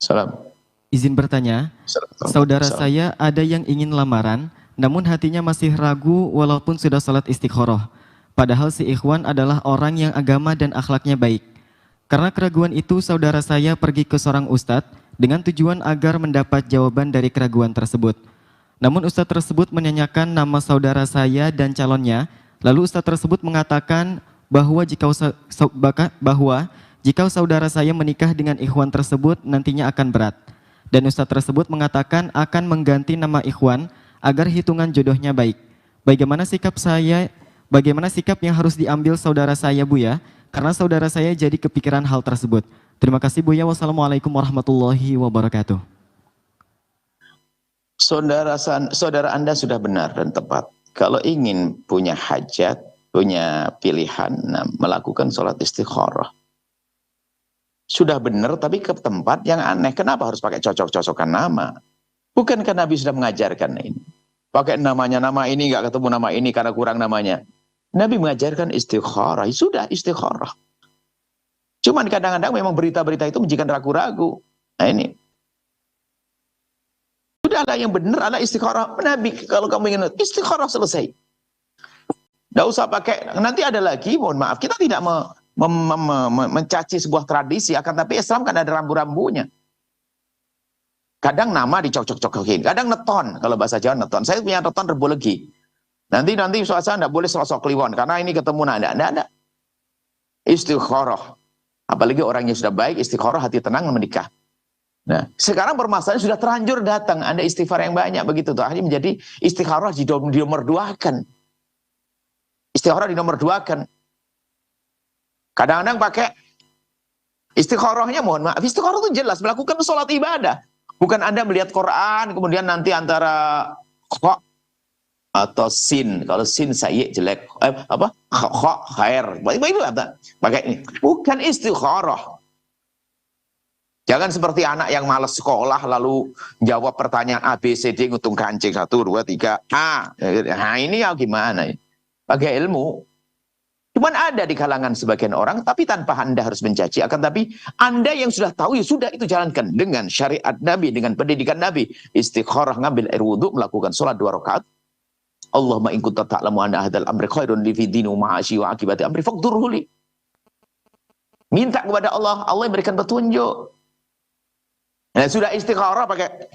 Salam. Izin bertanya, saudara Salam. saya ada yang ingin lamaran, namun hatinya masih ragu walaupun sudah salat istikharah. Padahal si ikhwan adalah orang yang agama dan akhlaknya baik. Karena keraguan itu, saudara saya pergi ke seorang ustadz dengan tujuan agar mendapat jawaban dari keraguan tersebut. Namun ustadz tersebut menanyakan nama saudara saya dan calonnya, lalu ustadz tersebut mengatakan bahwa jika saudara saya menikah dengan ikhwan tersebut nantinya akan berat. Dan ustadz tersebut mengatakan akan mengganti nama ikhwan agar hitungan jodohnya baik. Bagaimana sikap yang harus diambil saudara saya, Buya? Karena saudara saya jadi kepikiran hal tersebut. Terima kasih, Buya. Wassalamualaikum warahmatullahi wabarakatuh. Saudara Anda sudah benar dan tepat. Kalau ingin punya hajat, punya pilihan, melakukan sholat istikharah. Sudah benar, tapi ke tempat yang aneh. Kenapa harus pakai cocok-cocokan nama? Bukankah Nabi sudah mengajarkan ini? Pakai nama ini, nggak ketemu nama ini karena kurang namanya. Nabi mengajarkan istikharah. Sudah istikharah. Cuman kadang-kadang memang berita-berita itu menjadikan ragu-ragu. Nah ini. Sudahlah, yang benar adalah istikharah. Nabi, kalau kamu ingin istikharah selesai. Nggak usah pakai. Nanti ada lagi, mohon maaf, kita tidak mencaci sebuah tradisi, akan tapi Islam kan ada rambu-rambunya. Kadang nama dicocok-cocokin, kadang neton, kalau bahasa Jawa neton. Saya punya neton Rebolegi. Nanti suasana tidak boleh sosok kliwon, karena ini ketemu ada. Istikharah. Apalagi orangnya sudah baik, istikharah, hati tenang, menikah. Nah, sekarang permasalahan sudah terlanjur datang, ada istighfar yang banyak begitu tuh, akhirnya menjadi istikharah di nomor duakan. Istikharah di nomor duakan. Kadang-kadang pakai istikharahnya, mohon maaf, istikharah itu jelas melakukan sholat ibadah. Bukan Anda melihat Quran, kemudian nanti antara kha atau sin. Kalau sin saya jelek, kha khair. Pakai ini. Bukan istikharah. Jangan seperti anak yang malas sekolah lalu jawab pertanyaan A, B, C, D, ngitung kancing 1, 2, 3, A. Nah ini ya gimana? Pakai ilmu. Cuman ada di kalangan sebagian orang, tapi tanpa Anda harus mencaci. Akan tapi Anda yang sudah tahu, ya sudah itu jalankan. Dengan syariat Nabi, dengan pendidikan Nabi. Istikharah, ngambil air wudhu, melakukan sholat 2 rakaat. Allahumma in kunta ta'lamu anna hadal amri khairun li fi dini wa ma'ashi wa akibati amri faqdurhu li. Minta kepada Allah, Allah yang berikan petunjuk. Nah, sudah istikharah pakai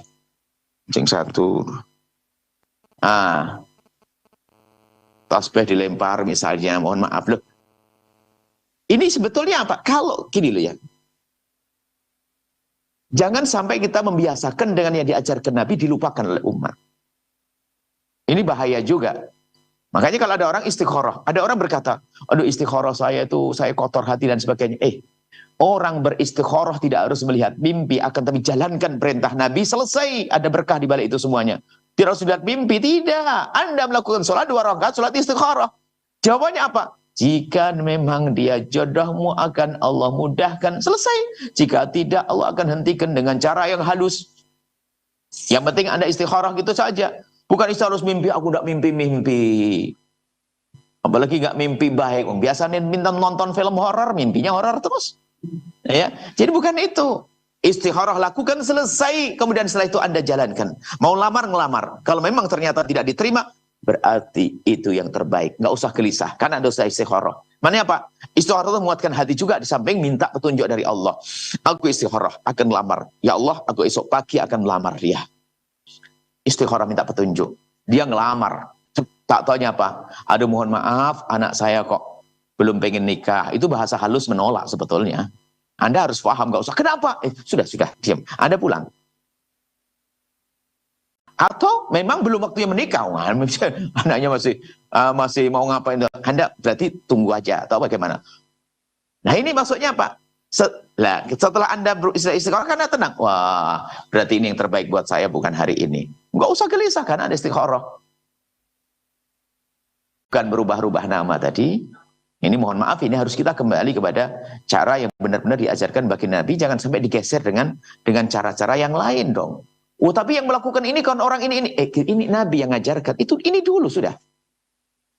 cing 1. Tasbih dilempar misalnya, mohon maaf loh. Ini sebetulnya apa? Kalau gini loh ya. Jangan sampai kita membiasakan dengan yang diajarkan Nabi dilupakan oleh umat. Ini bahaya juga. Makanya kalau ada orang istikharah, ada orang berkata, aduh istikharah saya itu, saya kotor hati dan sebagainya. Orang beristikharah tidak harus melihat mimpi, akan tapi jalankan perintah Nabi, selesai. Ada berkah di balik itu semuanya. Tidak harus melihat mimpi, tidak. Anda melakukan sholat 2 rakaat, sholat istikharah. Jawabannya apa? Jika memang dia jodohmu akan Allah mudahkan, selesai. Jika tidak, Allah akan hentikan dengan cara yang halus. Yang penting Anda istikharah gitu saja. Bukan harus mimpi, aku tidak mimpi-mimpi. Apalagi nggak mimpi baik. Biasanya minta nonton film horor, mimpinya horor terus. Ya, jadi bukan itu. Istikharah lakukan, selesai, kemudian setelah itu Anda jalankan. Mau lamar, ngelamar. Kalau memang ternyata tidak diterima, berarti itu yang terbaik. Nggak usah gelisah, karena Anda usah istikharah. Mana apa? Istikharah itu menguatkan hati juga, di samping minta petunjuk dari Allah. Aku istikharah akan melamar. Ya Allah, aku esok pagi akan melamar dia. Istikharah minta petunjuk. Dia ngelamar. Tak taunya apa? Aduh mohon maaf, anak saya kok belum pengen nikah. Itu bahasa halus menolak sebetulnya. Anda harus paham, nggak usah. Kenapa? Sudah, diam. Anda pulang. Atau memang belum waktunya menikah. Wah, anaknya masih mau ngapain? Anda berarti tunggu aja. Atau bagaimana? Nah ini maksudnya apa? Setelah Anda beristikharah, kan Anda tenang. Wah, berarti ini yang terbaik buat saya, bukan hari ini. Nggak usah gelisah, kan Anda istikharah. Bukan berubah-ubah nama tadi. Ini mohon maaf, ini harus kita kembali kepada cara yang benar-benar diajarkan bagi Nabi. Jangan sampai digeser dengan cara-cara yang lain dong. Tapi yang melakukan ini kan orang ini. Ini Nabi yang ngajarkan. Ini dulu sudah.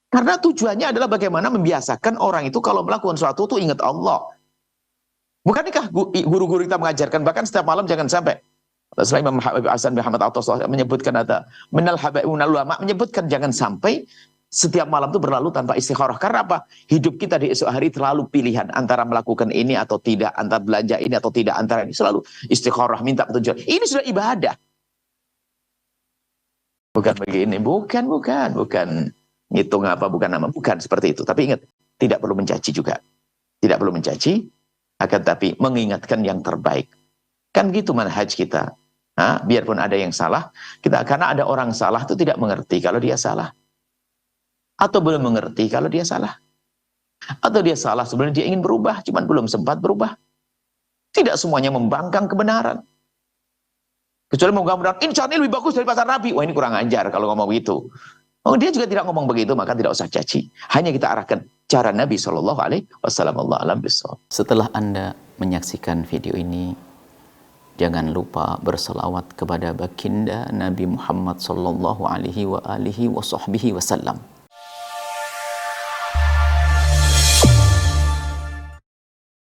Karena tujuannya adalah bagaimana membiasakan orang itu kalau melakukan sesuatu itu ingat Allah. Bukankah guru-guru kita mengajarkan bahkan setiap malam jangan sampai. Selain Imam Hasan bin Muhammad Athas menyebutkan ada minal habaibunal ulama menyebutkan jangan sampai setiap malam itu berlalu tanpa istikharah. Karena apa? Hidup kita di esok hari terlalu pilihan antara melakukan ini atau tidak, antara belanja ini atau tidak, antara ini selalu istikharah minta petunjuk. Ini sudah ibadah. Bukan begini, bukan ngitung apa, bukan nama, bukan seperti itu. Tapi ingat, tidak perlu mencaci juga. Tidak perlu mencaci, akan tapi mengingatkan yang terbaik. Kan gitu manhaj kita. Nah, biarpun ada yang salah, karena ada orang salah itu tidak mengerti kalau dia salah. Atau belum mengerti kalau dia salah. Atau dia salah sebenarnya dia ingin berubah, cuman belum sempat berubah. Tidak semuanya membangkang kebenaran. Kecuali mau kebenaran, ini cara ini lebih bagus dari pasar Nabi. Wah, ini kurang ajar kalau ngomong begitu. Oh, dia juga tidak ngomong begitu, maka tidak usah caci. Hanya kita arahkan cara Nabi SAW. Setelah Anda menyaksikan video ini, jangan lupa berselawat kepada baginda Nabi Muhammad sallallahu alaihi wa alihi wa sahbihi wasallam.